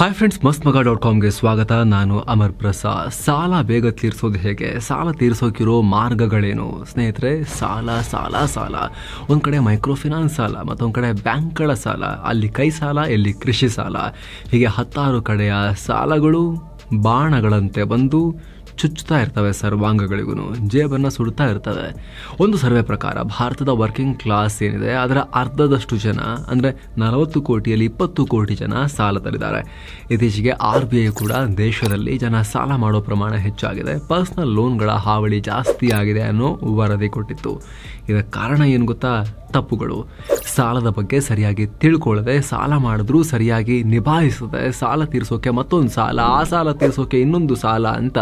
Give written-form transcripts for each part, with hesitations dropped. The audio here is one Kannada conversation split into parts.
ಹಾಯ್ ಫ್ರೆಂಡ್ಸ್, mastmaga.comಗೆ ಸ್ವಾಗತ. ನಾನು ಅಮರ್ ಪ್ರಸಾದ್. ಸಾಲ ಬೇಗ ತೀರಿಸೋದು ಹೇಗೆ, ಸಾಲ ತೀರಿಸೋಕಿರೋ ಮಾರ್ಗಗಳೇನು? ಸ್ನೇಹಿತರೆ, ಸಾಲ ಒಂದು ಕಡೆ ಮೈಕ್ರೋ ಫಿನಾನ್ಸ್ ಸಾಲ, ಮತ್ತೊಂದು ಕಡೆ ಬ್ಯಾಂಕ್ಗಳ ಸಾಲ, ಅಲ್ಲಿ ಕೈ ಸಾಲ, ಇಲ್ಲಿ ಕೃಷಿ ಸಾಲ, ಹೀಗೆ 10 ಕಡೆಯ ಸಾಲಗಳು ಬಾಣಗಳಂತೆ ಬಂದು ಚುಚ್ಚುತ್ತಾ ಇರ್ತವೆ ಸರ್ವಾಂಗಗಳಿಗೂ, ಜೇಬನ್ನು ಸುಡ್ತಾ ಇರ್ತವೆ. ಒಂದು ಸರ್ವೆ ಪ್ರಕಾರ ಭಾರತದ ವರ್ಕಿಂಗ್ ಕ್ಲಾಸ್ ಏನಿದೆ ಅದರ ಅರ್ಧದಷ್ಟು ಜನ, ಅಂದರೆ 40 ಕೋಟಿಯಲ್ಲಿ 20 ಕೋಟಿ ಜನ ಸಾಲದಲ್ಲಿದ್ದಾರೆ. ಇತ್ತೀಚೆಗೆ RBI ಕೂಡ ದೇಶದಲ್ಲಿ ಜನ ಸಾಲ ಮಾಡೋ ಪ್ರಮಾಣ ಹೆಚ್ಚಾಗಿದೆ, ಪರ್ಸನಲ್ ಲೋನ್ಗಳ ಹಾವಳಿ ಜಾಸ್ತಿ ಆಗಿದೆ ಅನ್ನೋ ವರದಿ ಕೊಟ್ಟಿತ್ತು. ಇದಕ್ಕೆ ಕಾರಣ ಏನು ಗೊತ್ತಾ? ತಪ್ಪುಗಳು. ಸಾಲದ ಬಗ್ಗೆ ಸರಿಯಾಗಿ ತಿಳ್ಕೊಳ್ಳದೆ ಸಾಲ ಮಾಡಿದ್ರೂ ಸರಿಯಾಗಿ ನಿಭಾಯಿಸದೆ ಸಾಲ ತೀರಿಸೋಕೆ ಮತ್ತೊಂದು ಸಾಲ, ಆ ಸಾಲ ತೀರಿಸೋಕೆ ಇನ್ನೊಂದು ಸಾಲ ಅಂತ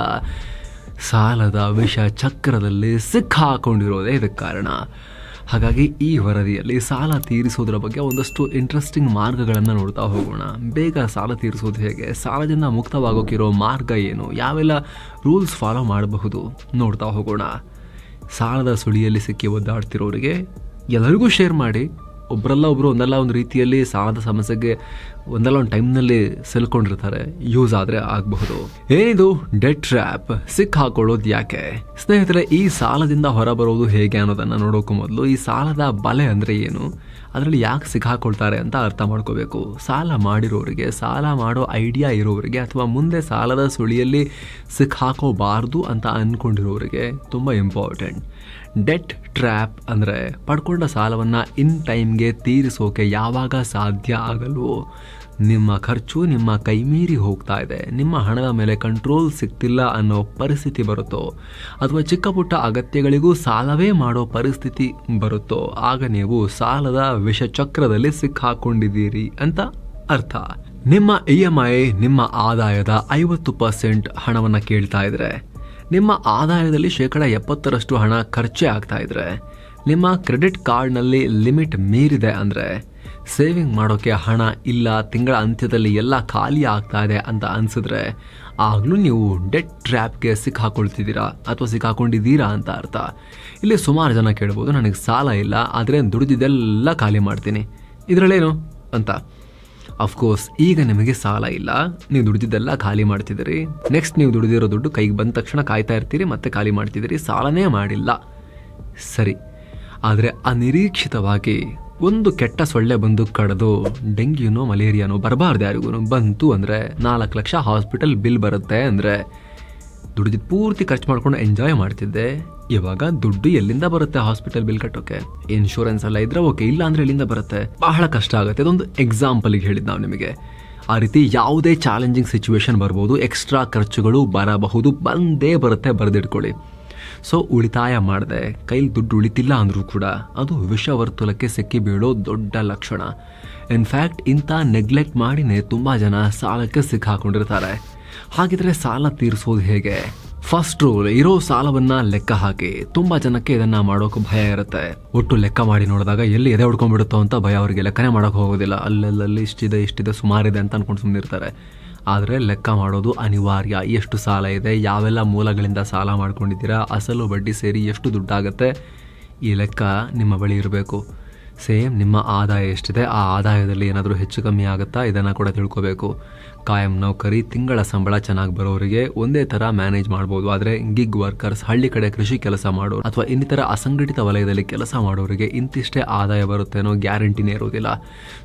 ಸಾಲದ ವಿಷ ಚಕ್ರದಲ್ಲಿ ಸಿಕ್ಕಾಕೊಂಡಿರೋದೇ ಇದಕ್ಕೆ ಕಾರಣ. ಹಾಗಾಗಿ ಈ ವರದಿಯಲ್ಲಿ ಸಾಲ ತೀರಿಸೋದ್ರ ಬಗ್ಗೆ ಒಂದಷ್ಟು ಇಂಟ್ರೆಸ್ಟಿಂಗ್ ಮಾರ್ಗಗಳನ್ನು ನೋಡ್ತಾ ಹೋಗೋಣ. ಬೇಗ ಸಾಲ ತೀರಿಸೋದು ಹೇಗೆ, ಸಾಲದಿಂದ ಮುಕ್ತವಾಗೋಕಿರೋ ಮಾರ್ಗ ಏನು, ಯಾವೆಲ್ಲ ರೂಲ್ಸ್ ಫಾಲೋ ಮಾಡಬಹುದು ನೋಡ್ತಾ ಹೋಗೋಣ. ಸಾಲದ ಸುಳಿಯಲ್ಲಿ ಸಿಕ್ಕಿ ಒದ್ದಾಡ್ತಿರೋರಿಗೆ ಎಲ್ಲರಿಗೂ ಶೇರ್ ಮಾಡಿ. ಒಬ್ಬರಲ್ಲ ಒಬ್ಬರು ಒಂದಲ್ಲ ಒಂದು ರೀತಿಯಲ್ಲಿ ಸಾಲದ ಸಮಸ್ಯೆಗೆ ಒಂದಲ್ಲ ಒಂದು ಟೈಮ್ನಲ್ಲಿ ಸಿಲ್ಕೊಂಡಿರ್ತಾರೆ, ಯೂಸ್ ಆದರೆ ಆಗಬಹುದು. ಏನಿದು ಡೆಟ್ ಟ್ರ್ಯಾಪ್? ಸಿಕ್ಕಾಕೊಳ್ಳೋದು ಯಾಕೆ? ಸ್ನೇಹಿತರೆ, ಈ ಸಾಲದಿಂದ ಹೊರಬರೋದು ಹೇಗೆ ಅನ್ನೋದನ್ನು ನೋಡೋಕ್ಕೂ ಮೊದಲು ಈ ಸಾಲದ ಬಲೆ ಅಂದರೆ ಏನು, ಅದರಲ್ಲಿ ಯಾಕೆ ಸಿಕ್ಕಾಕೊಳ್ತಾರೆ ಅಂತ ಅರ್ಥ ಮಾಡ್ಕೋಬೇಕು. ಸಾಲ ಮಾಡಿರೋರಿಗೆ, ಸಾಲ ಮಾಡೋ ಐಡಿಯಾ ಇರೋರಿಗೆ, ಅಥವಾ ಮುಂದೆ ಸಾಲದ ಸುಳಿಯಲ್ಲಿ ಸಿಕ್ಕಾಕೋಬಾರ್ದು ಅಂತ ಅಂದ್ಕೊಂಡಿರೋರಿಗೆ ತುಂಬ ಇಂಪಾರ್ಟೆಂಟ್. ಡೆಟ್ ಟ್ರ್ಯಾಪ್ ಅಂದರೆ ಪಡ್ಕೊಂಡ ಸಾಲವನ್ನು ಇನ್ ಟೈಮ್ಗೆ ತೀರಿಸೋಕೆ ಯಾವಾಗ ಸಾಧ್ಯ ಆಗಲ್ವೋ, ನಿಮ್ಮ ಖರ್ಚು ನಿಮ್ಮ ಕೈ ಮೀರಿ ಹೋಗ್ತಾ ಇದೆ, ನಿಮ್ಮ ಹಣದ ಮೇಲೆ ಕಂಟ್ರೋಲ್ ಸಿಗ್ತಿಲ್ಲ ಅನ್ನೋ ಪರಿಸ್ಥಿತಿ ಬರುತ್ತೋ, ಅಥವಾ ಚಿಕ್ಕ ಪುಟ್ಟ ಅಗತ್ಯಗಳಿಗೂ ಸಾಲವೇ ಮಾಡೋ ಪರಿಸ್ಥಿತಿ ಬರುತ್ತೋ, ಆಗ ನೀವು ಸಾಲದ ವಿಷ ಚಕ್ರದಲ್ಲಿ ಸಿಕ್ಕಾಕೊಂಡಿದ್ದೀರಿ ಅಂತ ಅರ್ಥ. ನಿಮ್ಮ EMI ನಿಮ್ಮ ಆದಾಯದ 50% ಹಣವನ್ನು ಕೇಳ್ತಾ ಇದ್ರೆ, ನಿಮ್ಮ ಆದಾಯದಲ್ಲಿ 70% ಹಣ ಖರ್ಚೇ ಆಗ್ತಾ ಇದ್ರೆ, ನಿಮ್ಮ ಕ್ರೆಡಿಟ್ ಕಾರ್ಡ್ನಲ್ಲಿ ಲಿಮಿಟ್ ಮೀರಿದೆ ಅಂದರೆ, ಸೇವಿಂಗ್ ಮಾಡೋಕ್ಕೆ ಹಣ ಇಲ್ಲ, ತಿಂಗಳ ಅಂತ್ಯದಲ್ಲಿ ಎಲ್ಲ ಖಾಲಿ ಆಗ್ತಾ ಇದೆ ಅಂತ ಅನಿಸಿದ್ರೆ, ಆಗಲೂ ನೀವು ಡೆಟ್ ಟ್ರ್ಯಾಪ್ಗೆ ಸಿಕ್ಕಾಕೊಳ್ತಿದ್ದೀರಾ ಅಥವಾ ಸಿಕ್ಕಾಕೊಂಡಿದ್ದೀರಾ ಅಂತ ಅರ್ಥ. ಇಲ್ಲಿ ಸುಮಾರು ಜನ ಕೇಳ್ಬೋದು, ನನಗೆ ಸಾಲ ಇಲ್ಲ ಆದರೆ ದುಡಿದಿದ್ದೆಲ್ಲ ಖಾಲಿ ಮಾಡ್ತೀನಿ, ಇದರಲ್ಲೇನು ಅಂತ. ಅಫ್ಕೋರ್ಸ್, ಈಗ ನಿಮಗೆ ಸಾಲ ಇಲ್ಲ, ನೀವು ದುಡಿದಿದ್ದೆಲ್ಲ ಖಾಲಿ ಮಾಡ್ತಿದ್ದೀರಿ. ನೆಕ್ಸ್ಟ್ ನೀವು ದುಡಿದಿರೋ ದುಡ್ಡು ಕೈಗೆ ಬಂದ ತಕ್ಷಣ ಕಾಯ್ತಾ ಇರ್ತೀರಿ, ಮತ್ತೆ ಖಾಲಿ ಮಾಡ್ತಿದ್ದೀರಿ, ಸಾಲನೇ ಮಾಡಿಲ್ಲ. ಸರಿ, ಆದರೆ ಅನಿರೀಕ್ಷಿತವಾಗಿ ಒಂದು ಕೆಟ್ಟ ಸೊಳ್ಳೆ ಬಂದು ಕಡಿದು ಡೆಂಗ್ಯೂನೋ ಮಲೇರಿಯಾನೋ ಬರಬಾರ್ದು ಯಾರಿಗೂ, ಬಂತು ಅಂದರೆ 4 ಲಕ್ಷ ಹಾಸ್ಪಿಟಲ್ ಬಿಲ್ ಬರುತ್ತೆ ಅಂದರೆ, ದುಡಿದಿದ್ದು ಪೂರ್ತಿ ಖರ್ಚು ಮಾಡ್ಕೊಂಡು ಎಂಜಾಯ್ ಮಾಡ್ತಿದ್ದೆ, ಇವಾಗ ದುಡ್ಡು ಎಲ್ಲಿಂದ ಬರುತ್ತೆ ಹಾಸ್ಪಿಟಲ್ ಬಿಲ್ ಕಟ್ಟೋಕೆ? ಇನ್ಶೂರೆನ್ಸ್ ಎಲ್ಲ ಇದ್ರೆ ಓಕೆ, ಇಲ್ಲ ಅಂದ್ರೆ ಎಲ್ಲಿಂದ ಬರುತ್ತೆ? ಬಹಳ ಕಷ್ಟ ಆಗುತ್ತೆ. ಅದೊಂದು ಎಕ್ಸಾಂಪಲ್ಗೆ ಹೇಳಿದ್ದು ನಾವು ನಿಮಗೆ. ಆ ರೀತಿ ಯಾವುದೇ ಚಾಲೆಂಜಿಂಗ್ ಸಿಚುವೇಶನ್ ಬರ್ಬೋದು, ಎಕ್ಸ್ಟ್ರಾ ಖರ್ಚುಗಳು ಬರಬಹುದು, ಬಂದೇ ಬರುತ್ತೆ, ಬರೆದಿಟ್ಕೊಳ್ಳಿ. ಸೊ ಉಳಿತಾಯ ಮಾಡಿದೆ, ಕೈಲಿ ದುಡ್ಡು ಉಳಿತಿಲ್ಲ ಅಂದರೂ ಕೂಡ ಅದು ವಿಷವರ್ತುಲಕ್ಕೆ ಸಿಕ್ಕಿ ಬೀಳೋ ದೊಡ್ಡ ಲಕ್ಷಣ. ಇನ್ಫ್ಯಾಕ್ಟ್ ಇಂಥ ನೆಗ್ಲೆಕ್ಟ್ ಮಾಡಿನೇ ತುಂಬ ಜನ ಸಾಲಕ್ಕೆ ಸಿಕ್ಕಾಕೊಂಡಿರ್ತಾರೆ. ಹಾಗಿದ್ರೆ ಸಾಲ ತೀರಿಸೋದು ಹೇಗೆ? ಫಸ್ಟ್ ರೂಲ್, ಇರೋ ಸಾಲವನ್ನ ಲೆಕ್ಕ ಹಾಕಿ. ತುಂಬಾ ಜನಕ್ಕೆ ಇದನ್ನ ಮಾಡೋಕೆ ಭಯ ಇರುತ್ತೆ. ಒಟ್ಟು ಲೆಕ್ಕ ಮಾಡಿ ನೋಡಿದಾಗ ಎಲ್ಲಿ ಎದೆ ಹೊಡ್ಕೊಂಡ್ಬಿಡುತ್ತೋ ಅಂತ ಭಯ. ಅವರಿಗೆ ಲೆಕ್ಕನೇ ಮಾಡೋಕೆ ಹೋಗೋದಿಲ್ಲ. ಅಲ್ಲೆಲ್ಲಿ ಇಷ್ಟಿದೆ ಸುಮಾರಿದೆ ಅಂತ ಅನ್ಕೊಂಡು ಸುಮ್ಮನಿರ್ತಾರೆ. ಆದರೆ ಲೆಕ್ಕ ಮಾಡೋದು ಅನಿವಾರ್ಯ. ಎಷ್ಟು ಸಾಲ ಇದೆ, ಯಾವೆಲ್ಲ ಮೂಲಗಳಿಂದ ಸಾಲ ಮಾಡ್ಕೊಂಡಿದ್ದೀರಾ, ಅಸಲು ಬಡ್ಡಿ ಸೇರಿ ಎಷ್ಟು ದುಡ್ಡಾಗತ್ತೆ, ಈ ಲೆಕ್ಕ ನಿಮ್ಮ ಬಳಿ ಇರಬೇಕು. ಸೇಮ್ ನಿಮ್ಮ ಆದಾಯ ಎಷ್ಟಿದೆ, ಆ ಆದಾಯದಲ್ಲಿ ಏನಾದರೂ ಹೆಚ್ಚು ಕಮ್ಮಿ ಆಗುತ್ತಾ, ಇದನ್ನು ಕೂಡ ತಿಳ್ಕೋಬೇಕು. ಕಾಯಂ ನೌಕರಿ, ತಿಂಗಳ ಸಂಬಳ ಚೆನ್ನಾಗಿ ಬರೋರಿಗೆ ಒಂದೇ ಥರ ಮ್ಯಾನೇಜ್ ಮಾಡ್ಬೋದು. ಆದರೆ ಗಿಗ್ ವರ್ಕರ್ಸ್, ಹಳ್ಳಿ ಕಡೆ ಕೃಷಿ ಕೆಲಸ ಮಾಡೋರು ಅಥವಾ ಇನ್ನಿತರ ಅಸಂಘಟಿತ ವಲಯದಲ್ಲಿ ಕೆಲಸ ಮಾಡೋರಿಗೆ ಇಂತಿಷ್ಟೇ ಆದಾಯ ಬರುತ್ತೆ ಅನ್ನೋ ಗ್ಯಾರಂಟಿನೇ ಇರೋದಿಲ್ಲ.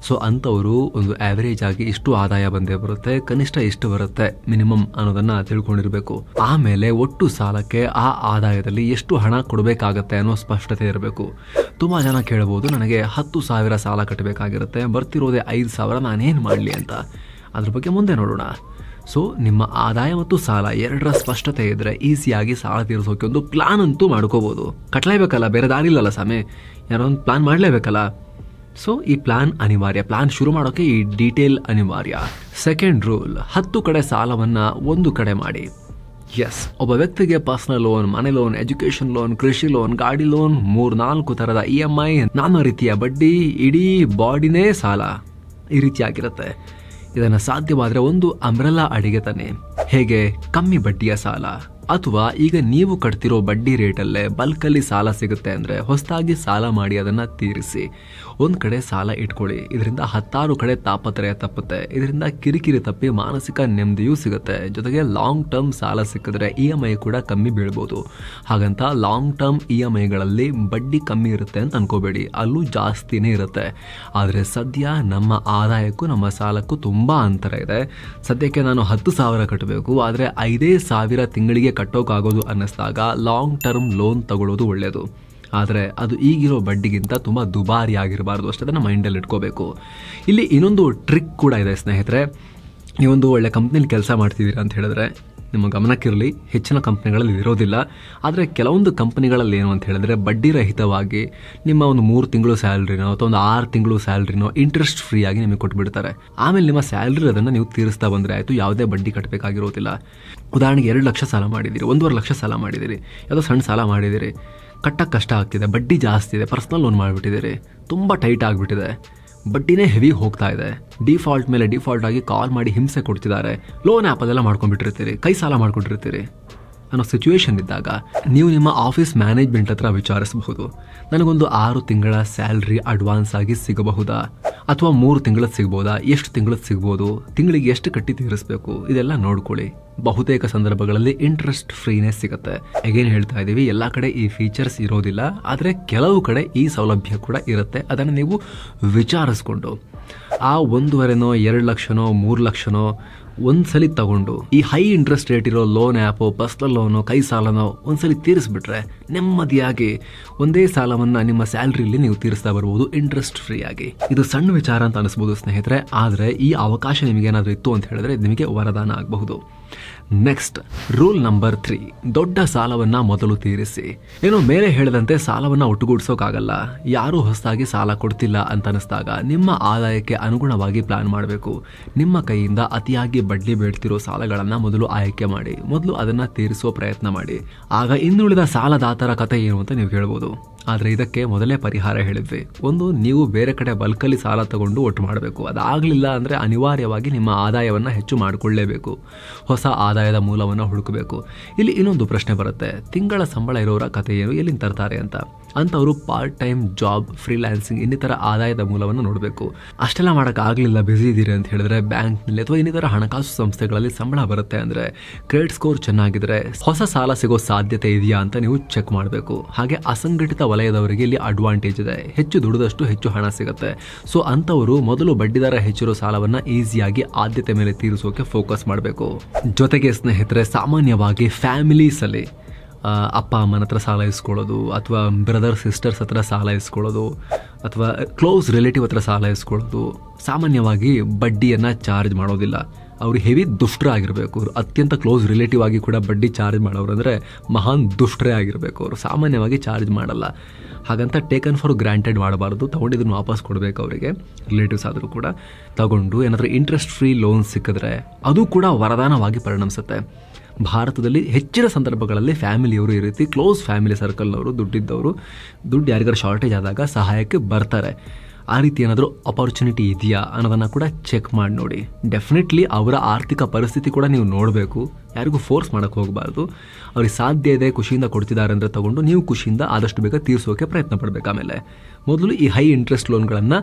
ಸೊ ಅಂಥವರು ಒಂದು ಆ್ಯಾವರೇಜ್ ಆಗಿ ಇಷ್ಟು ಆದಾಯ ಬಂದೇ ಬರುತ್ತೆ, ಕನಿಷ್ಠ ಇಷ್ಟು ಬರುತ್ತೆ ಮಿನಿಮಮ್ ಅನ್ನೋದನ್ನ ತಿಳ್ಕೊಂಡಿರ್ಬೇಕು. ಆಮೇಲೆ ಒಟ್ಟು ಸಾಲಕ್ಕೆ ಆ ಆದಾಯದಲ್ಲಿ ಎಷ್ಟು ಹಣ ಕೊಡಬೇಕಾಗತ್ತೆ ಅನ್ನೋ ಸ್ಪಷ್ಟತೆ ಇರಬೇಕು. ತುಂಬ ಜನ ಕೇಳಬಹುದು, ನನಗೆ 10,000 ಸಾಲ ಕಟ್ಟಬೇಕಾಗಿರುತ್ತೆ, ಬರ್ತಿರೋದೇ 5,000, ನಾನೇನು ಮಾಡಲಿ ಅಂತ. ಅದ್ರ ಬಗ್ಗೆ ಮುಂದೆ ನೋಡೋಣ. ಸೊ ನಿಮ್ಮ ಆದಾಯ ಮತ್ತು ಸಾಲ ಎರಡರ ಸ್ಪಷ್ಟತೆ ಇದ್ದರೆ ಈಸಿಯಾಗಿ ಸಾಲ ತೀರಿಸೋಕೆ ಒಂದು ಪ್ಲಾನ್ ಅಂತೂ ಮಾಡ್ಕೋಬೋದು. ಕಟ್ಟಲೇಬೇಕಲ್ಲ, ಬೇರೆ ದಾರಿ ಇಲ್ಲಲ್ಲ ಸ್ವಾಮಿ, ಯಾರೋ ಒಂದು ಪ್ಲಾನ್ ಮಾಡಲೇಬೇಕಲ್ಲ. ಸೊ ಈ ಪ್ಲಾನ್ ಅನಿವಾರ್ಯ. ಪ್ಲಾನ್ ಶುರು ಮಾಡೋಕೆ ಈ ಡೀಟೇಲ್ ಅನಿವಾರ್ಯ. ಸೆಕೆಂಡ್ ರೂಲ್, 10 ಕಡೆ ಸಾಲವನ್ನು ಒಂದು ಕಡೆ ಮಾಡಿ. ಎಸ್, ಒಬ್ಬ ವ್ಯಕ್ತಿಗೆ ಪರ್ಸನಲ್ ಲೋನ್, ಮನೆ ಲೋನ್, ಎಜುಕೇಶನ್ ಲೋನ್, ಕೃಷಿ ಲೋನ್, ಗಾಡಿ ಲೋನ್, 3-4 ಥರದ EMI, ನಾನಾ ರೀತಿಯ ಬಡ್ಡಿ, ಇಡೀ ಬಾಡಿನೇ ಸಾಲ, ಈ ರೀತಿಯಾಗಿರುತ್ತೆ. ಇದನ್ನು ಸಾಧ್ಯವಾದರೆ ಒಂದು ಅಂಬ್ರೆಲಾ ಅಡಿಗೆ ತಾನೆ. ಹೇಗೆ? ಕಮ್ಮಿ ಬಡ್ಡಿಯ ಸಾಲ, ಅಥವಾ ಈಗ ನೀವು ಕಟ್ತಿರೋ ಬಡ್ಡಿ ರೇಟಲ್ಲೇ ಬಲ್ಕಲ್ಲಿ ಸಾಲ ಸಿಗುತ್ತೆ ಅಂದರೆ ಹೊಸದಾಗಿ ಸಾಲ ಮಾಡಿ ಅದನ್ನು ತೀರಿಸಿ. ಒಂದು ಕಡೆ ಸಾಲ ಇಟ್ಕೊಳ್ಳಿ, ಇದರಿಂದ 10 ಕಡೆ ತಾಪತ್ರಯ ತಪ್ಪುತ್ತೆ, ಇದರಿಂದ ಕಿರಿಕಿರಿ ತಪ್ಪಿ ಮಾನಸಿಕ ನೆಮ್ಮದಿಯೂ ಸಿಗುತ್ತೆ. ಜೊತೆಗೆ ಲಾಂಗ್ ಟರ್ಮ್ ಸಾಲ ಸಿಕ್ಕಿದ್ರೆ EMI ಕೂಡ ಕಮ್ಮಿ ಬೀಳ್ಬೋದು. ಹಾಗಂತ ಲಾಂಗ್ ಟರ್ಮ್ EMIಗಳಲ್ಲಿ ಬಡ್ಡಿ ಕಮ್ಮಿ ಇರುತ್ತೆ ಅಂತ ಅನ್ಕೋಬೇಡಿ, ಅಲ್ಲೂ ಜಾಸ್ತಿನೇ ಇರುತ್ತೆ. ಆದರೆ ಸದ್ಯ ನಮ್ಮ ಆದಾಯಕ್ಕೂ ನಮ್ಮ ಸಾಲಕ್ಕೂ ತುಂಬ ಅಂತರ ಇದೆ. ಸದ್ಯಕ್ಕೆ ನಾನು 10,000 ಕಟ್ಟಬೇಕು, ಆದರೆ 5,000 ತಿಂಗಳಿಗೆ ಕಟ್ಟೋಕ್ಕಾಗೋದು ಅನ್ನಿಸ್ದಾಗ ಲಾಂಗ್ ಟರ್ಮ್ ಲೋನ್ ತಗೊಳ್ಳೋದು ಒಳ್ಳೆಯದು. ಆದರೆ ಅದು ಈಗಿರೋ ಬಡ್ಡಿಗಿಂತ ತುಂಬ ದುಬಾರಿ ಆಗಿರಬಾರ್ದು, ಅಷ್ಟೇ ಅದನ್ನು ಮೈಂಡಲ್ಲಿ ಇಟ್ಕೋಬೇಕು. ಇಲ್ಲಿ ಇನ್ನೊಂದು ಟ್ರಿಕ್ ಕೂಡ ಇದೆ ಸ್ನೇಹಿತರೆ. ನೀವೊಂದು ಒಳ್ಳೆ ಕಂಪ್ನಿಲಿ ಕೆಲಸ ಮಾಡ್ತಿದ್ದೀರಾ ಅಂತ ಹೇಳಿದ್ರೆ ನಿಮ್ಮ ಗಮನಕ್ಕಿರಲಿ, ಹೆಚ್ಚಿನ ಕಂಪ್ನಿಗಳಲ್ಲಿ ಇರೋದಿಲ್ಲ. ಆದರೆ ಕೆಲವೊಂದು ಕಂಪ್ನಿಗಳಲ್ಲಿ ಏನು ಅಂತ ಹೇಳಿದ್ರೆ ಬಡ್ಡಿ ರಹಿತವಾಗಿ ನಿಮ್ಮ ಒಂದು 3 ತಿಂಗಳು ಸ್ಯಾಲ್ರಿನೋ ಅಥವಾ ಒಂದು 6 ತಿಂಗಳು ಸ್ಯಾಲ್ರಿನೋ ಇಂಟ್ರೆಸ್ಟ್ ಫ್ರೀ ಆಗಿ ನಿಮಗೆ ಕೊಟ್ಬಿಡ್ತಾರೆ. ಆಮೇಲೆ ನಿಮ್ಮ ಸ್ಯಾಲ್ರಿ ಅದನ್ನು ನೀವು ತೀರಿಸ್ತಾ ಬಂದರೆ ಆಯಿತು, ಯಾವುದೇ ಬಡ್ಡಿ ಕಟ್ಟಬೇಕಾಗಿರೋದಿಲ್ಲ. ಉದಾಹರಣೆಗೆ 2 ಲಕ್ಷ ಸಾಲ ಮಾಡಿದ್ದೀರಿ, 1.5 ಲಕ್ಷ ಸಾಲ ಮಾಡಿದ್ದೀರಿ, ಯಾವುದೋ ಸಣ್ಣ ಸಾಲ ಮಾಡಿದ್ದೀರಿ, ಕಟ್ಟಕ್ಕೆ ಕಷ್ಟ ಆಗ್ತಿದೆ, ಬಡ್ಡಿ ಜಾಸ್ತಿ ಇದೆ, ಪರ್ಸ್ನಲ್ ಲೋನ್ ಮಾಡಿಬಿಟ್ಟಿದ್ದೀರಿ, ತುಂಬ ಟೈಟ್ ಆಗಿಬಿಟ್ಟಿದೆ, ಬಡ್ಡಿನೇ ಹೆವಿ ಹೋಗ್ತಾ ಇದೆ, ಡಿಫಾಲ್ಟ್ ಮೇಲೆ ಡಿಫಾಲ್ಟ್ ಆಗಿ ಕಾಲ್ ಮಾಡಿ ಹಿಂಸೆ ಕೊಡ್ತಿದ್ದಾರೆ, ಲೋನ್ ಆ್ಯಪ್ ಅದೆಲ್ಲ ಮಾಡ್ಕೊಂಡ್ಬಿಟ್ಟಿರ್ತೀರಿ, ಕೈ ಸಾಲ ಮಾಡ್ಕೊಂಡಿರ್ತೀರಿ ಅನ್ನೋ ಸಿಚುವೇಶನ್ ಇದ್ದಾಗ ನೀವು ನಿಮ್ಮ ಆಫೀಸ್ ಮ್ಯಾನೇಜ್ಮೆಂಟ್ ಹತ್ರ ವಿಚಾರಿಸಬಹುದು, ನನಗೊಂದು 6 ತಿಂಗಳ ಸ್ಯಾಲ್ರಿ ಅಡ್ವಾನ್ಸ್ ಆಗಿ ಸಿಗಬಹುದಾ, ಅಥವಾ 3 ತಿಂಗಳದ್ದು ಸಿಗ್ಬೋದಾ, ಎಷ್ಟು ತಿಂಗಳದ್ದು ಸಿಗ್ಬೋದು, ತಿಂಗಳಿಗೆ ಎಷ್ಟು ಕಟ್ಟಿ ತೀರಿಸಬೇಕು, ಇದೆಲ್ಲ ನೋಡ್ಕೊಳ್ಳಿ. ಬಹುತೇಕ ಸಂದರ್ಭಗಳಲ್ಲಿ ಇಂಟ್ರೆಸ್ಟ್ ಫ್ರೀನೇ ಸಿಗುತ್ತೆ. ಅಗೇನ್ ಹೇಳ್ತಾ ಇದ್ದೀವಿ, ಎಲ್ಲ ಕಡೆ ಈ ಫೀಚರ್ಸ್ ಇರೋದಿಲ್ಲ, ಆದರೆ ಕೆಲವು ಕಡೆ ಈ ಸೌಲಭ್ಯ ಕೂಡ ಇರುತ್ತೆ. ಅದನ್ನು ನೀವು ವಿಚಾರಿಸ್ಕೊಂಡು ಆ 1.5ನೋ 2 ಲಕ್ಷನೋ 3 ಲಕ್ಷನೋ ಒಂದ್ಸಲಿ ತಗೊಂಡು ಈ ಹೈ ಇಂಟ್ರೆಸ್ಟ್ ರೇಟ್ ಇರೋ ಲೋನ್ ಆ್ಯಪು, ಪರ್ಸನಲ್ ಲೋನು, ಕೈ ಸಾಲನೋ ಒಂದ್ಸಲಿ ತೀರಿಸ್ಬಿಟ್ರೆ ನೆಮ್ಮದಿಯಾಗಿ ಒಂದೇ ಸಾಲವನ್ನು ನಿಮ್ಮ ಸ್ಯಾಲ್ರಿಲಿ ನೀವು ತೀರಿಸ್ತಾ ಬರ್ಬೋದು ಇಂಟ್ರೆಸ್ಟ್ ಫ್ರೀ ಆಗಿ. ಇದು ಸಣ್ಣ ವಿಚಾರ ಅಂತ ಅನಿಸ್ಬೋದು ಸ್ನೇಹಿತರೆ, ಆದರೆ ಈ ಅವಕಾಶ ನಿಮಗೇನಾದರೂ ಇತ್ತು ಅಂತ ಹೇಳಿದ್ರೆ ನಿಮಗೆ ವರದಾನ ಆಗಬಹುದು. ನೆಕ್ಸ್ಟ್ ರೂಲ್ ನಂಬರ್ 3, ದೊಡ್ಡ ಸಾಲವನ್ನ ಮೊದಲು ತೀರಿಸಿ. ಏನೋ ಮೇಲೆ ಹೇಳಿದಂತೆ ಸಾಲವನ್ನ ಒಟ್ಟುಗೂಡಿಸೋಕ್ಕಾಗಲ್ಲ. ಯಾರು ಹೊಸದಾಗಿ ಸಾಲ ಕೊಡ್ತಿಲ್ಲ ಅಂತ ಅನಿಸ್ದಾಗ ನಿಮ್ಮ ಆದಾಯಕ್ಕೆ ಅನುಗುಣವಾಗಿ ಪ್ಲಾನ್ ಮಾಡಬೇಕು. ನಿಮ್ಮ ಕೈಯಿಂದ ಅತಿಯಾಗಿ ಬಡ್ಡಿ ಬೇಡ್ತಿರೋ ಸಾಲಗಳನ್ನ ಮೊದಲು ಆಯ್ಕೆ ಮಾಡಿ, ಮೊದಲು ಅದನ್ನ ತೀರಿಸೋ ಪ್ರಯತ್ನ ಮಾಡಿ. ಆಗ ಇನ್ನುಳಿದ ಸಾಲದಾತರ ಕತೆ ಏನು ಅಂತ ನೀವು ಹೇಳ್ಬೋದು. ಆದರೆ ಇದಕ್ಕೆ ಮೊದಲೇ ಪರಿಹಾರ ಹೇಳಿದ್ವಿ. ಒಂದು, ನೀವು ಬೇರೆ ಕಡೆ ಬಲ್ಕಲ್ಲಿ ಸಾಲ ತಗೊಂಡು ಒಟ್ಟು ಮಾಡಬೇಕು. ಅದಾಗಲಿಲ್ಲ ಅಂದರೆ ಅನಿವಾರ್ಯವಾಗಿ ನಿಮ್ಮ ಆದಾಯವನ್ನು ಹೆಚ್ಚು ಮಾಡಿಕೊಳ್ಳಲೇಬೇಕು, ಹೊಸ ಆದಾಯದ ಮೂಲವನ್ನು ಹುಡುಕಬೇಕು. ಇಲ್ಲಿ ಇನ್ನೊಂದು ಪ್ರಶ್ನೆ ಬರುತ್ತೆ, ತಿಂಗಳ ಸಂಬಳ ಇರೋರ ಕತೆ ಏನು, ಎಲ್ಲಿಂದ ತರ್ತಾರೆ ಅಂತ. ಅಂಥವರು ಪಾರ್ಟ್ ಟೈಮ್ ಜಾಬ್, ಫ್ರೀಲ್ಯಾನ್ಸಿಂಗ್ ಇನ್ನಿತರ ಆದಾಯದ ಮೂಲವನ್ನು ನೋಡಬೇಕು. ಅಷ್ಟೆಲ್ಲ ಮಾಡೋಕ್ಕಾಗಲಿಲ್ಲ, ಬ್ಯುಸಿ ಇದ್ದೀರಿ ಅಂತ ಹೇಳಿದ್ರೆ ಬ್ಯಾಂಕ್ನಲ್ಲಿ ಅಥವಾ ಇನ್ನಿತರ ಹಣಕಾಸು ಸಂಸ್ಥೆಗಳಲ್ಲಿ ಸಂಬಳ ಬರುತ್ತೆ ಅಂದರೆ ಕ್ರೆಡಿಟ್ ಸ್ಕೋರ್ ಚೆನ್ನಾಗಿದ್ರೆ ಹೊಸ ಸಾಲ ಸಿಗೋ ಸಾಧ್ಯತೆ ಇದೆಯಾ ಅಂತ ನೀವು ಚೆಕ್ ಮಾಡಬೇಕು. ಹಾಗೆ ಅಸಂಘಟಿತ ವಲಯದವರಿಗೆ ಇಲ್ಲಿ ಅಡ್ವಾಂಟೇಜ್ ಇದೆ, ಹೆಚ್ಚು ದುಡಿದಷ್ಟು ಹೆಚ್ಚು ಹಣ ಸಿಗುತ್ತೆ. ಸೊ ಅಂಥವರು ಮೊದಲು ಬಡ್ಡಿದರ ಹೆಚ್ಚಿರೋ ಸಾಲವನ್ನು ಈಸಿಯಾಗಿ ಆದ್ಯತೆ ಮೇಲೆ ತೀರಿಸೋಕೆ ಫೋಕಸ್ ಮಾಡಬೇಕು. ಜೊತೆಗೆ ಸ್ನೇಹಿತರೆ, ಸಾಮಾನ್ಯವಾಗಿ ಫ್ಯಾಮಿಲೀಸಲ್ಲಿ ಅಪ್ಪ ಅಮ್ಮನ ಹತ್ರ ಸಾಲ ಇಸ್ಕೊಳ್ಳೋದು, ಅಥವಾ ಬ್ರದರ್ ಸಿಸ್ಟರ್ಸ್ ಹತ್ರ ಸಾಲ ಇಸ್ಕೊಳ್ಳೋದು, ಅಥವಾ ಕ್ಲೋಸ್ ರಿಲೇಟಿವ್ ಹತ್ರ ಸಾಲ ಇಸ್ಕೊಳ್ಳೋದು ಸಾಮಾನ್ಯವಾಗಿ ಬಡ್ಡಿಯನ್ನು ಚಾರ್ಜ್ ಮಾಡೋದಿಲ್ಲ. ಅವರು ಹೆವಿ ದುಷ್ಟರಾಗಿರಬೇಕು. ಅವರು ಅತ್ಯಂತ ಕ್ಲೋಸ್ ರಿಲೇಟಿವ್ ಆಗಿ ಕೂಡ ಬಡ್ಡಿ ಚಾರ್ಜ್ ಮಾಡೋರು ಅಂದರೆ ಮಹಾನ್ ದುಷ್ಟರೇ ಆಗಿರಬೇಕು. ಅವರು ಸಾಮಾನ್ಯವಾಗಿ ಚಾರ್ಜ್ ಮಾಡಲ್ಲ. ಹಾಗಂತ ಟೇಕನ್ ಫಾರ್ ಗ್ರಾಂಟೆಡ್ ಮಾಡಬಾರ್ದು. ತೊಗೊಂಡಿದ್ದನ್ನು ವಾಪಸ್ ಕೊಡಬೇಕು ಅವರಿಗೆ, ರಿಲೇಟಿವ್ಸ್ ಆದರೂ ಕೂಡ. ತಗೊಂಡು ಏನಾದರೂ ಇಂಟ್ರೆಸ್ಟ್ ಫ್ರೀ ಲೋನ್ ಸಿಕ್ಕಿದ್ರೆ ಅದು ಕೂಡ ವರದಾನವಾಗಿ ಪರಿಣಮಿಸುತ್ತೆ. ಭಾರತದಲ್ಲಿ ಹೆಚ್ಚಿನ ಸಂದರ್ಭಗಳಲ್ಲಿ ಫ್ಯಾಮಿಲಿಯವರು ಈ ರೀತಿ ಕ್ಲೋಸ್ ಫ್ಯಾಮಿಲಿ ಸರ್ಕಲ್ನವರು, ದುಡ್ಡಿದ್ದವರು, ದುಡ್ಡು ಯಾರಿಗಾರು ಶಾರ್ಟೇಜ್ ಆದಾಗ ಸಹಾಯಕ್ಕೆ ಬರ್ತಾರೆ. ಆ ರೀತಿ ಏನಾದರೂ ಅಪರ್ಚುನಿಟಿ ಇದೆಯಾ ಅನ್ನೋದನ್ನು ಕೂಡ ಚೆಕ್ ಮಾಡಿ ನೋಡಿ. ಡೆಫಿನೆಟ್ಲಿ ಅವರ ಆರ್ಥಿಕ ಪರಿಸ್ಥಿತಿ ಕೂಡ ನೀವು ನೋಡಬೇಕು. ಯಾರಿಗೂ ಫೋರ್ಸ್ ಮಾಡೋಕ್ಕೆ ಹೋಗಬಾರ್ದು. ಅವ್ರಿಗೆ ಸಾಧ್ಯ ಇದೆ, ಖುಷಿಯಿಂದ ಕೊಡ್ತಿದ್ದಾರೆ ಅಂದರೆ ತಗೊಂಡು ನೀವು ಖುಷಿಯಿಂದ ಆದಷ್ಟು ಬೇಗ ತೀರಿಸೋಕೆ ಪ್ರಯತ್ನ ಪಡಬೇಕು. ಆಮೇಲೆ ಮೊದಲು ಈ ಹೈ ಇಂಟ್ರೆಸ್ಟ್ ಲೋನ್ಗಳನ್ನು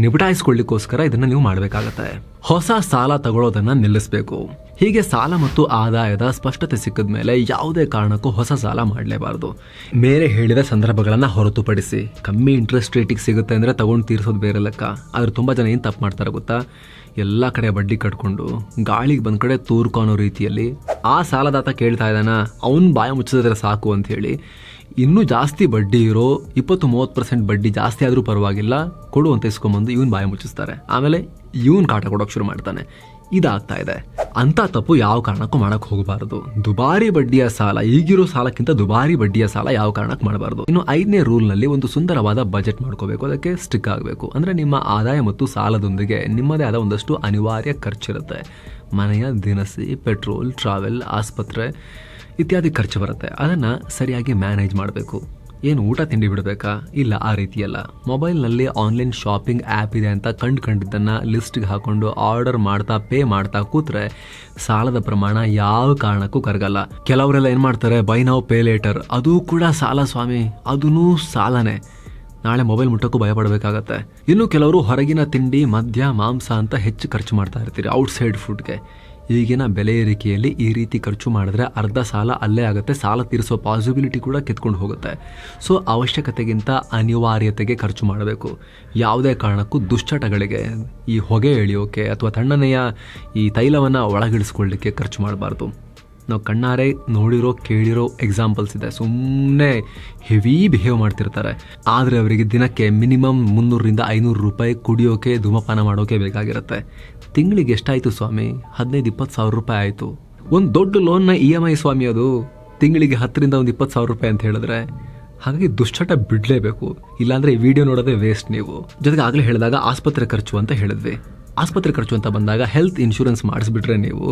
ನಿಬಟಾಯಿಸ್ಕೊಳ್ಳಿಕ್ಕೋಸ್ಕರ ಇದನ್ನು ನೀವು ಮಾಡಬೇಕಾಗತ್ತೆ. ಹೊಸ ಸಾಲ ತಗೊಳ್ಳೋದನ್ನು ನಿಲ್ಲಿಸಬೇಕು. ಹೀಗೆ ಸಾಲ ಮತ್ತು ಆದಾಯದ ಸ್ಪಷ್ಟತೆ ಸಿಕ್ಕಿದ ಮೇಲೆ ಯಾವುದೇ ಕಾರಣಕ್ಕೂ ಹೊಸ ಸಾಲ ಮಾಡಲೇಬಾರ್ದು. ಮೇಲೆ ಹೇಳಿದ ಸಂದರ್ಭಗಳನ್ನು ಹೊರತುಪಡಿಸಿ ಕಮ್ಮಿ ಇಂಟ್ರೆಸ್ಟ್ ರೇಟಿಗೆ ಸಿಗುತ್ತೆ ಅಂದರೆ ತಗೊಂಡು ತೀರಿಸೋದು ಬೇರೆ ಲೆಕ್ಕ. ಆದರೆ ತುಂಬ ಜನ ಏನು ತಪ್ಪು ಮಾಡ್ತಾರೆ ಗೊತ್ತಾ, ಎಲ್ಲ ಕಡೆ ಬಡ್ಡಿ ಕಟ್ಕೊಂಡು ಗಾಳಿಗೆ ಬಂದ ಕಡೆ ತೂರ್ಕೊ ಅನ್ನೋ ರೀತಿಯಲ್ಲಿ ಆ ಸಾಲದಾತ ಕೇಳ್ತಾ ಇದ್ದಾನ, ಅವನು ಬಾಯ ಮುಚ್ಚಿದ್ರೆ ಸಾಕು ಅಂತ ಹೇಳಿ ಇನ್ನೂ ಜಾಸ್ತಿ ಬಡ್ಡಿ ಇರೋ 20-30% ಬಡ್ಡಿ ಜಾಸ್ತಿ ಆದರೂ ಪರವಾಗಿಲ್ಲ ಕೊಡು ಅಂತ ಇಸ್ಕೊಂಬಂದು ಇವನ್ ಬಾಯ ಮುಚ್ಚಿಸ್ತಾರೆ. ಆಮೇಲೆ ಇವನ್ ಕಾಟ ಕೊಡೋಕೆ ಶುರು ಮಾಡ್ತಾನೆ. ಇದಾಗ್ತಾ ಇದೆ. ಅಂತ ತಪ್ಪು ಯಾವ ಕಾರಣಕ್ಕೂ ಮಾಡಕ್ಕೆ ಹೋಗಬಾರದು. ದುಬಾರಿ ಬಡ್ಡಿಯ ಸಾಲ, ಈಗಿರೋ ಸಾಲಕ್ಕಿಂತ ದುಬಾರಿ ಬಡ್ಡಿಯ ಸಾಲ ಯಾವ ಕಾರಣಕ್ಕೆ ಮಾಡಬಾರ್ದು. ಇನ್ನು 5ನೇ ರೂಲ್ನಲ್ಲಿ ಒಂದು ಸುಂದರವಾದ ಬಜೆಟ್ ಮಾಡ್ಕೋಬೇಕು. ಅದಕ್ಕೆ ಸ್ಟಿಕ್ ಆಗಬೇಕು. ಅಂದರೆ ನಿಮ್ಮ ಆದಾಯ ಮತ್ತು ಸಾಲದೊಂದಿಗೆ ನಿಮ್ಮದೇ ಆದ ಒಂದಷ್ಟು ಅನಿವಾರ್ಯ ಖರ್ಚಿರುತ್ತೆ. ಮನೆಯ ದಿನಸಿ, ಪೆಟ್ರೋಲ್, ಟ್ರಾವೆಲ್, ಆಸ್ಪತ್ರೆ ಇತ್ಯಾದಿ ಖರ್ಚು ಬರುತ್ತೆ. ಅದನ್ನು ಸರಿಯಾಗಿ ಮ್ಯಾನೇಜ್ ಮಾಡಬೇಕು. ಏನು ಊಟ ತಿಂಡಿ ಬಿಡಬೇಕಾ? ಇಲ್ಲ, ಆ ರೀತಿಯಲ್ಲ. ಮೊಬೈಲ್ನಲ್ಲಿ ಆನ್ಲೈನ್ ಶಾಪಿಂಗ್ ಆ್ಯಪ್ ಇದೆ ಅಂತ ಕಂಡಿದ್ದನ್ನು ಲಿಸ್ಟ್ಗೆ ಹಾಕೊಂಡು ಆರ್ಡರ್ ಮಾಡ್ತಾ ಪೇ ಮಾಡ್ತಾ ಕೂತ್ರೆ ಸಾಲದ ಪ್ರಮಾಣ ಯಾವ ಕಾರಣಕ್ಕೂ ಕರಗಲ್ಲ. ಕೆಲವರೆಲ್ಲ ಏನು ಮಾಡ್ತಾರೆ, ಬೈ ನೌ ಪೇ ಲೇಟರ್, ಅದೂ ಕೂಡ ಸಾಲ ಸ್ವಾಮಿ, ಅದೂ ಸಾಲನೇ. ನಾಳೆ ಮೊಬೈಲ್ ಮುಟ್ಟಕ್ಕೂ ಭಯ ಪಡಬೇಕಾಗತ್ತೆ. ಇನ್ನು ಕೆಲವರು ಹೊರಗಿನ ತಿಂಡಿ, ಮದ್ಯ, ಮಾಂಸ ಅಂತ ಹೆಚ್ಚು ಖರ್ಚು ಮಾಡ್ತಾ ಇರ್ತೀರಿ, ಔಟ್ಸೈಡ್ ಫುಡ್ಗೆ. ಈಗಿನ ಬೆಲೆ ಏರಿಕೆಯಲ್ಲಿ ಈ ರೀತಿ ಖರ್ಚು ಮಾಡಿದ್ರೆ ಅರ್ಧ ಸಾಲ ಅಲ್ಲೇ ಆಗುತ್ತೆ, ಸಾಲ ತೀರಿಸೋ ಪಾಸಿಬಿಲಿಟಿ ಕೂಡ ಕಿತ್ಕೊಂಡು ಹೋಗುತ್ತೆ. ಸೊ ಅವಶ್ಯಕತೆಗಿಂತ ಅನಿವಾರ್ಯತೆಗೆ ಖರ್ಚು ಮಾಡಬೇಕು. ಯಾವುದೇ ಕಾರಣಕ್ಕೂ ದುಶ್ಚಟಗಳಿಗೆ, ಈ ಹೊಗೆ ಎಳೆಯೋಕೆ ಅಥವಾ ತಣ್ಣನೆಯ ಈ ತೈಲವನ್ನು ಒಳಗಿಳಿಸ್ಕೊಳ್ಳಿಕ್ಕೆ ಖರ್ಚು ಮಾಡಬಾರ್ದು. ನಾವು ಕಣ್ಣಾರೆ ನೋಡಿರೋ ಕೇಳಿರೋ ಎಕ್ಸಾಂಪಲ್ಸ್ ಇದೆ. ಸುಮ್ಮನೆ ಹೆವಿ ಬಿಹೇವ್ ಮಾಡ್ತಿರ್ತಾರೆ, ಆದರೆ ಅವರಿಗೆ ದಿನಕ್ಕೆ ಮಿನಿಮಮ್ 300-500 ರೂಪಾಯಿ ಕುಡಿಯೋಕೆ, ಧೂಮಪಾನ ಮಾಡೋಕೆ ಬೇಕಾಗಿರುತ್ತೆ. ತಿಂಗಳಿಗೆ ಎಷ್ಟಾಯಿತು ಸ್ವಾಮಿ? 15-20 ಸಾವಿರ ರೂಪಾಯಿ ಆಯಿತು. ಒಂದು ದೊಡ್ಡ ಲೋನ್ನ EMI ಸ್ವಾಮಿ ಅದು, ತಿಂಗಳಿಗೆ 10,000-20,000 ರೂಪಾಯಿ ಅಂತ ಹೇಳಿದ್ರೆ. ಹಾಗಾಗಿ ದುಶ್ಚಟ ಬಿಡಲೇಬೇಕು, ಇಲ್ಲಾಂದರೆ ಈ ವಿಡಿಯೋ ನೋಡೋದೇ ವೇಸ್ಟ್ ನೀವು. ಜೊತೆಗೆ ಆಗಲೇ ಹೇಳಿದಾಗ ಆಸ್ಪತ್ರೆ ಖರ್ಚು ಅಂತ ಹೇಳಿದ್ವಿ. ಆಸ್ಪತ್ರೆ ಖರ್ಚು ಅಂತ ಬಂದಾಗ ಹೆಲ್ತ್ ಇನ್ಶೂರೆನ್ಸ್ ಮಾಡಿಸ್ಬಿಟ್ರೆ ನೀವು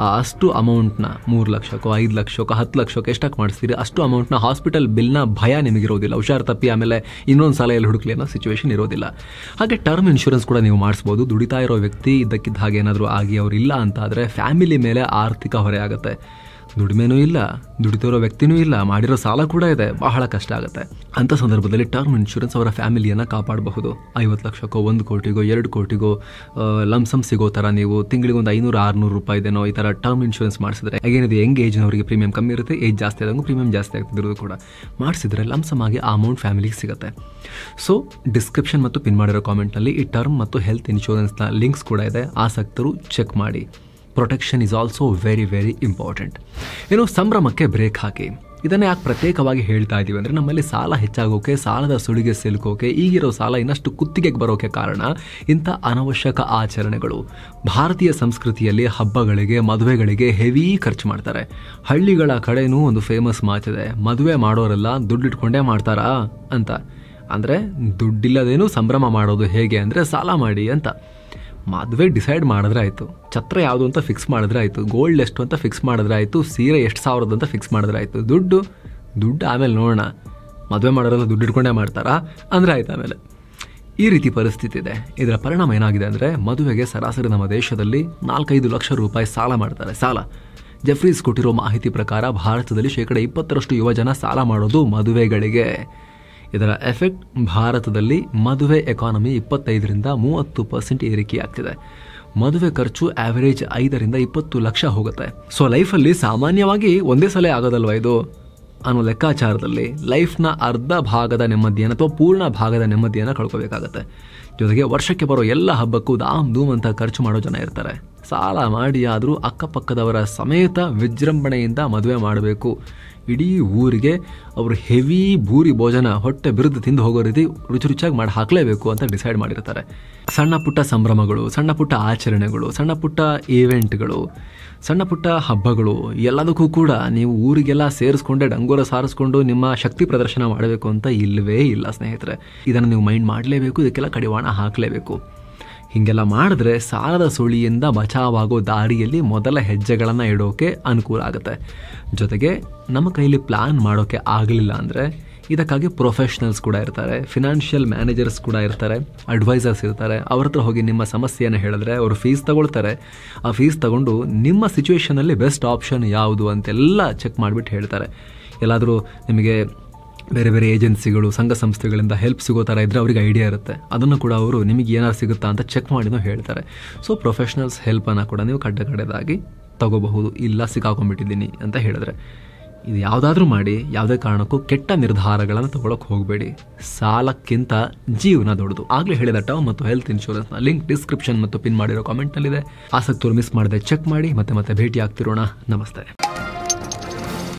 ಅಷ್ಟು ಅಮೌಂಟ್ನ 3 ಲಕ್ಷಕ್ಕೋ 5 ಲಕ್ಷಕ್ಕೋ 10 ಲಕ್ಷಕ್ಕೋ ಎಷ್ಟಕ್ಕೆ ಮಾಡಿಸ್ತೀರಿ, ಅಷ್ಟು ಅಮೌಂಟ್ನ ಹಾಸ್ಪಿಟಲ್ ಬಿಲ್ನ ಭಯ ನಿಮಗಿರೋದಿಲ್ಲ. ಹುಷಾರು ತಪ್ಪಿ ಆಮೇಲೆ ಇನ್ನೊಂದು ಸಲ ಎಲ್ಲಿ ಹುಡುಕ್ಲಿ ಅನ್ನೋ ಸಿಚುವೇಶನ್ ಇರೋದಿಲ್ಲ. ಹಾಗೆ ಟರ್ಮ್ ಇನ್ಶೂರೆನ್ಸ್ ಕೂಡ ನೀವು ಮಾಡಿಸ್ಬೋದು. ದುಡಿತಾ ಇರೋ ವ್ಯಕ್ತಿ ಇದ್ದಕ್ಕಿದ್ದ ಹಾಗೆ ಏನಾದರೂ ಆಗಿ ಅವರಿಲ್ಲ ಅಂತಾದರೆ ಫ್ಯಾಮಿಲಿ ಮೇಲೆ ಆರ್ಥಿಕ ಹೊರೆ ಆಗುತ್ತೆ. ದುಡಿಮೆನೂ ಇಲ್ಲ, ದುಡಿತಿರೋ ವ್ಯಕ್ತಿನೂ ಇಲ್ಲ, ಮಾಡಿರೋ ಸಾಲ ಕೂಡ ಇದೆ, ಬಹಳ ಕಷ್ಟ ಆಗುತ್ತೆ. ಅಂಥ ಸಂದರ್ಭದಲ್ಲಿ ಟರ್ಮ್ ಇನ್ಶೂರೆನ್ಸ್ ಅವರ ಫ್ಯಾಮಿಲಿಯನ್ನು ಕಾಪಾಡಬಹುದು. 50 ಲಕ್ಷಕ್ಕೋ 1 ಕೋಟಿಗೋ 2 ಕೋಟಿಗೋ ಲಂಸಮ್ ಸಿಗೋ ಥರ ನೀವು ತಿಂಗಳಿಗೆ ಒಂದು 500-600 ರೂಪಾಯಿದೇನೋ ಈ ಥರ ಟರ್ಮ್ ಇನ್ಶೂರೆನ್ಸ್ ಮಾಡಿಸಿದ್ರೆ, ಏನಿದೆ ಯಂಗ್ ಏಜ್ನವರಿಗೆ ಪ್ರೀಮಿಯಂ ಕಮ್ಮಿ ಇರುತ್ತೆ, ಏಜ್ ಜಾಸ್ತಿ ಆದಂಗೂ ಪ್ರೀಮಿಯಂ ಜಾಸ್ತಿ ಆಗ್ತಿದ್ರು ಕೂಡ ಮಾಡಿಸಿದ್ರೆ ಲಂಸಮ್ ಆಗಿ ಆ ಅಮೌಂಟ್ ಫ್ಯಾಮಿಲಿಗೆ ಸಿಗುತ್ತೆ. ಸೊ ಡಿಸ್ಕ್ರಿಪ್ಷನ್ ಮತ್ತು ಪಿನ್ ಮಾಡಿರೋ ಕಾಮೆಂಟ್ನಲ್ಲಿ ಈ ಟರ್ಮ್ ಮತ್ತು ಹೆಲ್ತ್ ಇನ್ಶೂರೆನ್ಸ್ನ ಲಿಂಕ್ಸ್ ಕೂಡ ಇದೆ, ಆಸಕ್ತರು ಚೆಕ್ ಮಾಡಿ. Protection is also very very important. ಇನ್ನು ಸಂಭ್ರಮಕ್ಕೆ ಬ್ರೇಕ್ ಹಾಕಿ. ಇದನ್ನು ಯಾಕೆ ಪ್ರತ್ಯೇಕವಾಗಿ ಹೇಳ್ತಾ ಇದ್ದೀವಿ ಅಂದರೆ, ನಮ್ಮಲ್ಲಿ ಸಾಲ ಹೆಚ್ಚಾಗೋಕೆ, ಸಾಲದ ಸುಳಿಗೆ ಸಿಲುಕೋಕೆ, ಈಗಿರೋ ಸಾಲ ಇನ್ನಷ್ಟು ಕುತ್ತಿಗೆಗೆ ಬರೋಕೆ ಕಾರಣ ಇಂಥ ಅನವಶ್ಯಕ ಆಚರಣೆಗಳು. ಭಾರತೀಯ ಸಂಸ್ಕೃತಿಯಲ್ಲಿ ಹಬ್ಬಗಳಿಗೆ, ಮದುವೆಗಳಿಗೆ ಹೆವಿ ಖರ್ಚು ಮಾಡ್ತಾರೆ. ಹಳ್ಳಿಗಳ ಕಡೆನೂ ಒಂದು ಫೇಮಸ್ ಮಾತಿದೆ, ಮದುವೆ ಮಾಡೋರೆಲ್ಲ ದುಡ್ಡಿಟ್ಕೊಂಡೇ ಮಾಡ್ತಾರಾ ಅಂತ. ಅಂದರೆ ದುಡ್ಡಿಲ್ಲದೇನೂ ಸಂಭ್ರಮ ಮಾಡೋದು ಹೇಗೆ ಅಂದರೆ ಸಾಲ ಮಾಡಿ ಅಂತ. ಮದುವೆ ಡಿಸೈಡ್ ಮಾಡಿದ್ರೆ ಆಯಿತು, ಛತ್ರ ಯಾವುದು ಅಂತ ಫಿಕ್ಸ್ ಮಾಡಿದ್ರೆ ಆಯಿತು, ಗೋಲ್ಡ್ ಎಷ್ಟು ಅಂತ ಫಿಕ್ಸ್ ಮಾಡಿದ್ರೆ ಆಯಿತು, ಸೀರೆ ಎಷ್ಟು ಸಾವಿರದ ಅಂತ ಫಿಕ್ಸ್ ಮಾಡಿದ್ರೆ ಆಯಿತು. ದುಡ್ಡು ಆಮೇಲೆ ನೋಡೋಣ. ಮದುವೆ ಮಾಡೋರೆಲ್ಲ ದುಡ್ಡು ಇಟ್ಕೊಂಡೇ ಮಾಡ್ತಾರಾ ಅಂದರೆ ಆಯ್ತು ಆಮೇಲೆ. ಈ ರೀತಿ ಪರಿಸ್ಥಿತಿ ಇದೆ. ಇದರ ಪರಿಣಾಮ ಏನಾಗಿದೆ ಅಂದರೆ, ಮದುವೆಗೆ ಸರಾಸರಿ ನಮ್ಮ ದೇಶದಲ್ಲಿ 4-5 ಲಕ್ಷ ರೂಪಾಯಿ ಸಾಲ ಮಾಡ್ತಾರೆ. ಸಾಲ. ಜೆಫ್ರೀಸ್ ಕೊಟ್ಟಿರೋ ಮಾಹಿತಿ ಪ್ರಕಾರ ಭಾರತದಲ್ಲಿ 20% ಯುವಜನ ಸಾಲ ಮಾಡೋದು ಮದುವೆಗಳಿಗೆ. ಇದರ ಎಫೆಕ್ಟ್ ಭಾರತದಲ್ಲಿ ಮದುವೆ ಎಕಾನಮಿ 25-30% ಏರಿಕೆಯಾಗ್ತಿದೆ. ಮದುವೆ ಖರ್ಚು ಆವರೇಜ್ 5-20 ಲಕ್ಷ ಹೋಗುತ್ತೆ. ಸೊ ಲೈಫಲ್ಲಿ ಸಾಮಾನ್ಯವಾಗಿ ಒಂದೇ ಸಲ ಆಗೋದಲ್ವ ಇದು ಅನ್ನೋ ಲೆಕ್ಕಾಚಾರದಲ್ಲಿ ಲೈಫ್ನ ಅರ್ಧ ಭಾಗದ ನೆಮ್ಮದಿಯನ್ನು ಅಥವಾ ಪೂರ್ಣ ಭಾಗದ ನೆಮ್ಮದಿಯನ್ನು ಕಳ್ಕೋಬೇಕಾಗತ್ತೆ. ಜೊತೆಗೆ ವರ್ಷಕ್ಕೆ ಬರೋ ಎಲ್ಲ ಹಬ್ಬಕ್ಕೂ ಧೂಮ್ ಅಂತ ಖರ್ಚು ಮಾಡೋ ಜನ ಇರ್ತಾರೆ. ಸಾಲ ಮಾಡಿ ಆದರೂ ಅಕ್ಕಪಕ್ಕದವರ ಸಮೇತ ವಿಜೃಂಭಣೆಯಿಂದ ಮದುವೆ ಮಾಡಬೇಕು. ಇಡೀ ಊರಿಗೆ ಅವರು ಹೆವಿ ಭೂರಿ ಭೋಜನ ಹೊಟ್ಟೆ ಬಿರುದು ತಿಂದು ಹೋಗೋ ರೀತಿ ರುಚಿಯಾಗಿ ಮಾಡಿ ಹಾಕಲೇಬೇಕು ಅಂತ ಡಿಸೈಡ್ ಮಾಡಿರ್ತಾರೆ. ಸಣ್ಣ ಪುಟ್ಟ ಸಂಭ್ರಮಗಳು, ಸಣ್ಣ ಪುಟ್ಟ ಆಚರಣೆಗಳು, ಸಣ್ಣ ಪುಟ್ಟ ಈವೆಂಟ್ಗಳು, ಸಣ್ಣ ಪುಟ್ಟ ಹಬ್ಬಗಳು ಎಲ್ಲದಕ್ಕೂ ಕೂಡ ನೀವು ಊರಿಗೆಲ್ಲ ಸೇರಿಸ್ಕೊಂಡೆ ಡಂಗೋರ ಸಾರಿಸ್ಕೊಂಡು ನಿಮ್ಮ ಶಕ್ತಿ ಪ್ರದರ್ಶನ ಮಾಡಬೇಕು ಅಂತ ಇಲ್ಲವೇ ಇಲ್ಲ ಸ್ನೇಹಿತರೆ. ಇದನ್ನು ನೀವು ಮೈಂಡ್ ಮಾಡಲೇಬೇಕು, ಇದಕ್ಕೆಲ್ಲ ಕಡಿವಾಣ ಹಾಕಲೇಬೇಕು. ಹೀಗೆಲ್ಲ ಮಾಡಿದ್ರೆ ಸಾಲದ ಸುಳಿಯಿಂದ ಬಚಾವಾಗೋ ದಾರಿಯಲ್ಲಿ ಮೊದಲ ಹೆಜ್ಜೆಗಳನ್ನು ಇಡೋಕೆ ಅನುಕೂಲ ಆಗುತ್ತೆ. ಜೊತೆಗೆ ನಮ್ಮ ಕೈಲಿ ಪ್ಲಾನ್ ಮಾಡೋಕ್ಕೆ ಆಗಲಿಲ್ಲ ಅಂದರೆ ಇದಕ್ಕಾಗಿ ಪ್ರೊಫೆಷನಲ್ಸ್ ಕೂಡ ಇರ್ತಾರೆ, ಫಿನಾನ್ಷಿಯಲ್ ಮ್ಯಾನೇಜರ್ಸ್ ಕೂಡ ಇರ್ತಾರೆ, ಅಡ್ವೈಸರ್ಸ್ ಇರ್ತಾರೆ. ಅವ್ರ ಹತ್ರ ಹೋಗಿ ನಿಮ್ಮ ಸಮಸ್ಯೆಯನ್ನು ಹೇಳಿದ್ರೆ ಅವರು ಫೀಸ್ ತಗೊಳ್ತಾರೆ. ಆ ಫೀಸ್ ತಗೊಂಡು ನಿಮ್ಮ ಸಿಚುವೇಷನಲ್ಲಿ ಬೆಸ್ಟ್ ಆಪ್ಷನ್ ಯಾವುದು ಅಂತೆಲ್ಲ ಚೆಕ್ ಮಾಡಿಬಿಟ್ಟು ಹೇಳ್ತಾರೆ. ಎಲ್ಲಾದರೂ ನಿಮಗೆ ಬೇರೆ ಬೇರೆ ಏಜೆನ್ಸಿಗಳು, ಸಂಘ ಸಂಸ್ಥೆಗಳಿಂದ ಹೆಲ್ಪ್ ಸಿಗೋ ಥರ ಇದ್ದರೆ ಅವ್ರಿಗೆ ಐಡಿಯಾ ಇರುತ್ತೆ. ಅದನ್ನು ಕೂಡ ಅವರು ನಿಮಗೆ ಏನಾದ್ರು ಸಿಗುತ್ತಾ ಅಂತ ಚೆಕ್ ಮಾಡಿನೂ ಹೇಳ್ತಾರೆ. ಸೊ ಪ್ರೊಫೆಷ್ನಲ್ಸ್ ಹೆಲ್ಪನ್ನು ಕೂಡ ನೀವು ಕಡೆದಾಗಿ ತಗೋಬಹುದು. ಇಲ್ಲ ಸಿಕ್ಕಾಕೊಂಡ್ಬಿಟ್ಟಿದ್ದೀನಿ ಅಂತ ಹೇಳಿದ್ರೆ. ಇದು ಯಾವುದಾದ್ರೂ ಮಾಡಿ ಯಾವುದೇ ಕಾರಣಕ್ಕೂ ಕೆಟ್ಟ ನಿರ್ಧಾರಗಳನ್ನು ತಗೊಳಕ್ಕೆ ಹೋಗಬೇಡಿ. ಸಾಲಕ್ಕಿಂತ ಜೀವನ ದೊಡ್ಡದು. ಆಗಲೇ ಹೇಳಿದ ಟರ್ಮ್ ಮತ್ತು ಹೆಲ್ತ್ ಇನ್ಶೂರೆನ್ಸ್ನ ಲಿಂಕ್ ಡಿಸ್ಕ್ರಿಪ್ಷನ್ ಮತ್ತು ಪಿನ್ ಮಾಡಿರೋ ಕಾಮೆಂಟ್ನಲ್ಲಿದೆ. ಆಸಕ್ತರು ಮಿಸ್ ಮಾಡದೆ ಚೆಕ್ ಮಾಡಿ. ಮತ್ತೆ ಭೇಟಿ ಆಗ್ತಿರೋಣ. ನಮಸ್ತೆ.